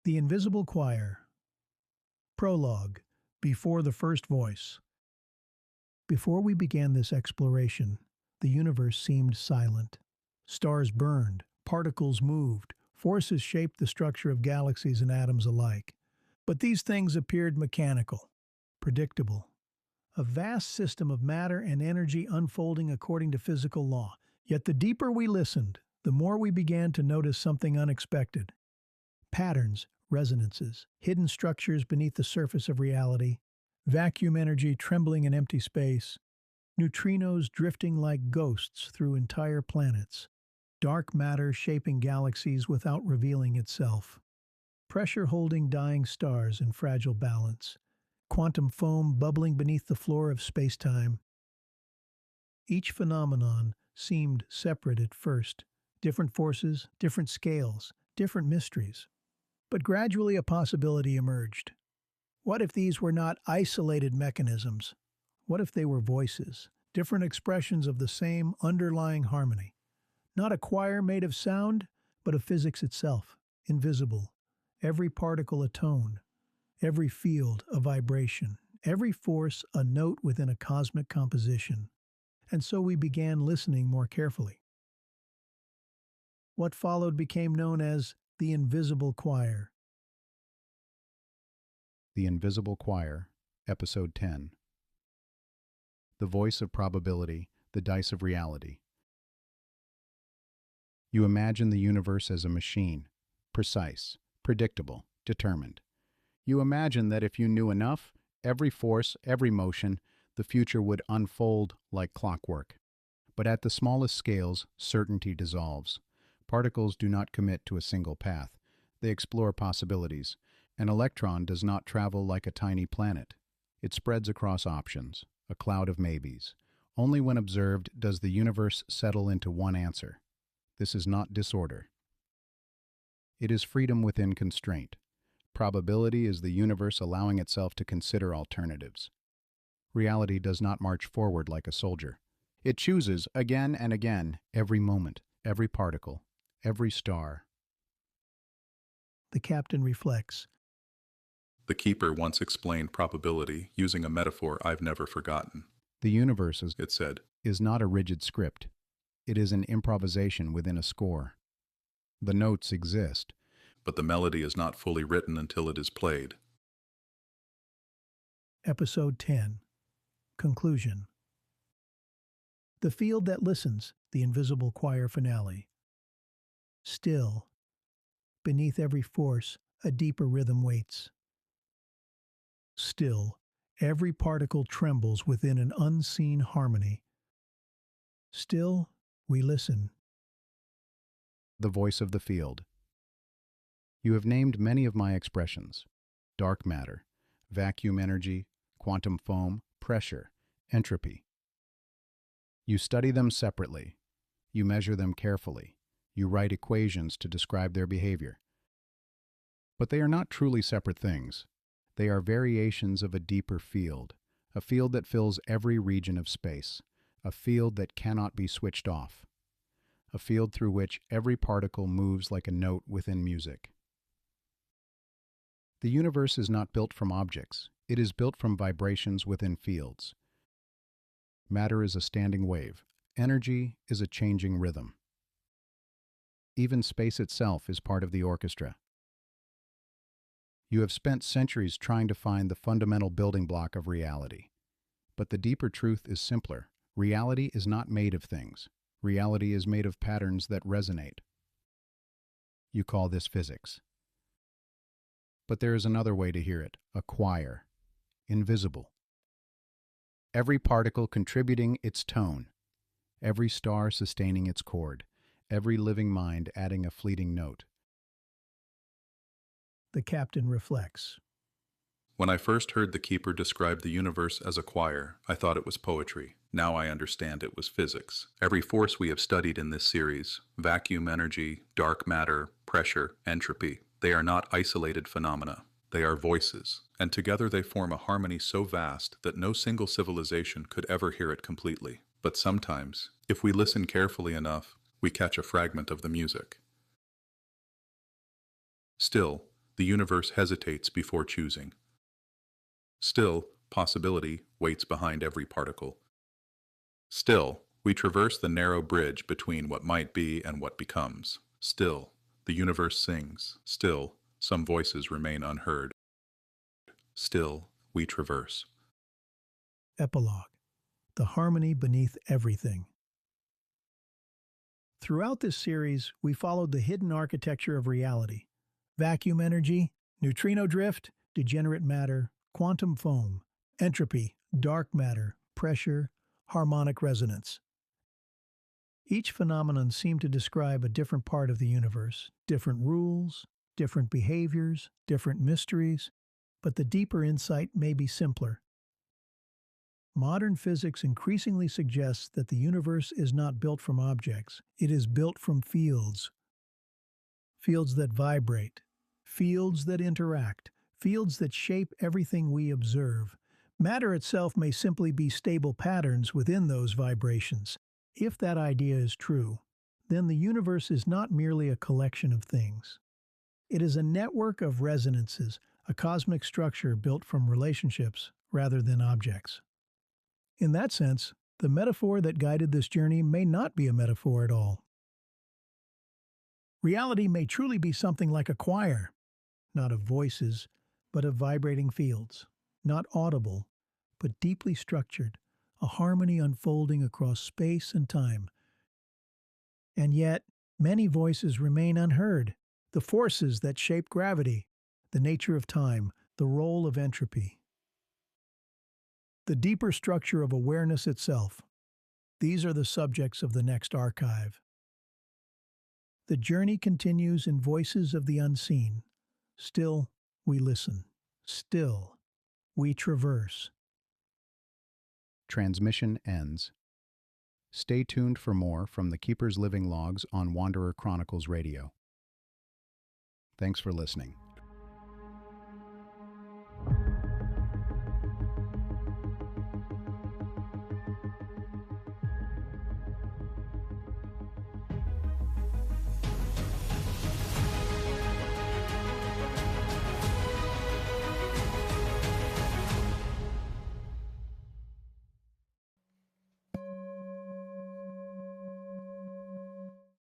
The Invisible Choir. Prologue. Before the First Voice. Before we began this exploration, the universe seemed silent. Stars burned, particles moved, forces shaped the structure of galaxies and atoms alike. But these things appeared mechanical, predictable. A vast system of matter and energy unfolding according to physical law. Yet the deeper we listened, the more we began to notice something unexpected. Patterns, resonances, hidden structures beneath the surface of reality, vacuum energy trembling in empty space, neutrinos drifting like ghosts through entire planets, dark matter shaping galaxies without revealing itself, pressure holding dying stars in fragile balance, quantum foam bubbling beneath the floor of spacetime. Each phenomenon seemed separate at first, different forces, different scales, different mysteries. But gradually a possibility emerged. What if these were not isolated mechanisms? What if they were voices, different expressions of the same underlying harmony? Not a choir made of sound, but of physics itself, invisible. Every particle a tone, every field a vibration, every force a note within a cosmic composition. And so we began listening more carefully. What followed became known as the Invisible Choir. The Invisible Choir, Episode 10. The Voice of Probability, the Dice of Reality. You imagine the universe as a machine, precise, predictable, determined. You imagine that if you knew enough, every force, every motion, the future would unfold like clockwork. But at the smallest scales, certainty dissolves. Particles do not commit to a single path. They explore possibilities. An electron does not travel like a tiny planet. It spreads across options, a cloud of maybes. Only when observed does the universe settle into one answer. This is not disorder. It is freedom within constraint. Probability is the universe allowing itself to consider alternatives. Reality does not march forward like a soldier. It chooses again and again, every moment, every particle, every star. The captain reflects. The keeper once explained probability using a metaphor I've never forgotten. The universe, It said, is not a rigid script. It is an improvisation within a score. The notes exist, but the melody is not fully written until it is played. Episode 10. Conclusion. The Field That Listens, the Invisible Choir finale. Still, beneath every force, a deeper rhythm waits. Still, every particle trembles within an unseen harmony. Still, we listen. the voice of the field. You have named many of my expressions: dark matter, vacuum energy, quantum foam, pressure, entropy. You study them separately. You measure them carefully. You write equations to describe their behavior. But they are not truly separate things. They are variations of a deeper field, a field that fills every region of space, a field that cannot be switched off, a field through which every particle moves like a note within music. The universe is not built from objects. It is built from vibrations within fields. Matter is a standing wave. Energy is a changing rhythm. Even space itself is part of the orchestra. You have spent centuries trying to find the fundamental building block of reality. But the deeper truth is simpler. Reality is not made of things. Reality is made of patterns that resonate. You call this physics. But there is another way to hear it, a choir, invisible. Every particle contributing its tone, every star sustaining its chord, every living mind adding a fleeting note. The captain reflects. When I first heard the keeper describe the universe as a choir, I thought it was poetry. Now I understand it was physics. Every force we have studied in this series, vacuum energy, dark matter, pressure, entropy, they are not isolated phenomena. They are voices, and together they form a harmony so vast that no single civilization could ever hear it completely. But sometimes, if we listen carefully enough, we catch a fragment of the music. Still, The universe hesitates before choosing. Still, possibility waits behind every particle. Still, we traverse the narrow bridge between what might be and what becomes. Still, the universe sings. Still, some voices remain unheard. Still, we traverse. Epilogue: The harmony beneath everything. Throughout this series, we followed the hidden architecture of reality: vacuum energy, neutrino drift, degenerate matter, quantum foam, entropy, dark matter, pressure, harmonic resonance. Each phenomenon seemed to describe a different part of the universe, different rules, different behaviors, different mysteries, but the deeper insight may be simpler. Modern physics increasingly suggests that the universe is not built from objects, it is built from fields. Fields that vibrate, fields that interact, fields that shape everything we observe. Matter itself may simply be stable patterns within those vibrations. If that idea is true, then the universe is not merely a collection of things. It is a network of resonances, a cosmic structure built from relationships rather than objects. In that sense, the metaphor that guided this journey may not be a metaphor at all. Reality may truly be something like a choir, not of voices, but of vibrating fields, not audible, but deeply structured, a harmony unfolding across space and time. And yet, many voices remain unheard: the forces that shape gravity, the nature of time, the role of entropy, the deeper structure of awareness itself. These are the subjects of the next archive. The journey continues in voices of the unseen. Still, we listen. Still, we traverse. Transmission ends. Stay tuned for more from the Keeper's Living Logs on Wanderer Chronicles Radio. Thanks for listening.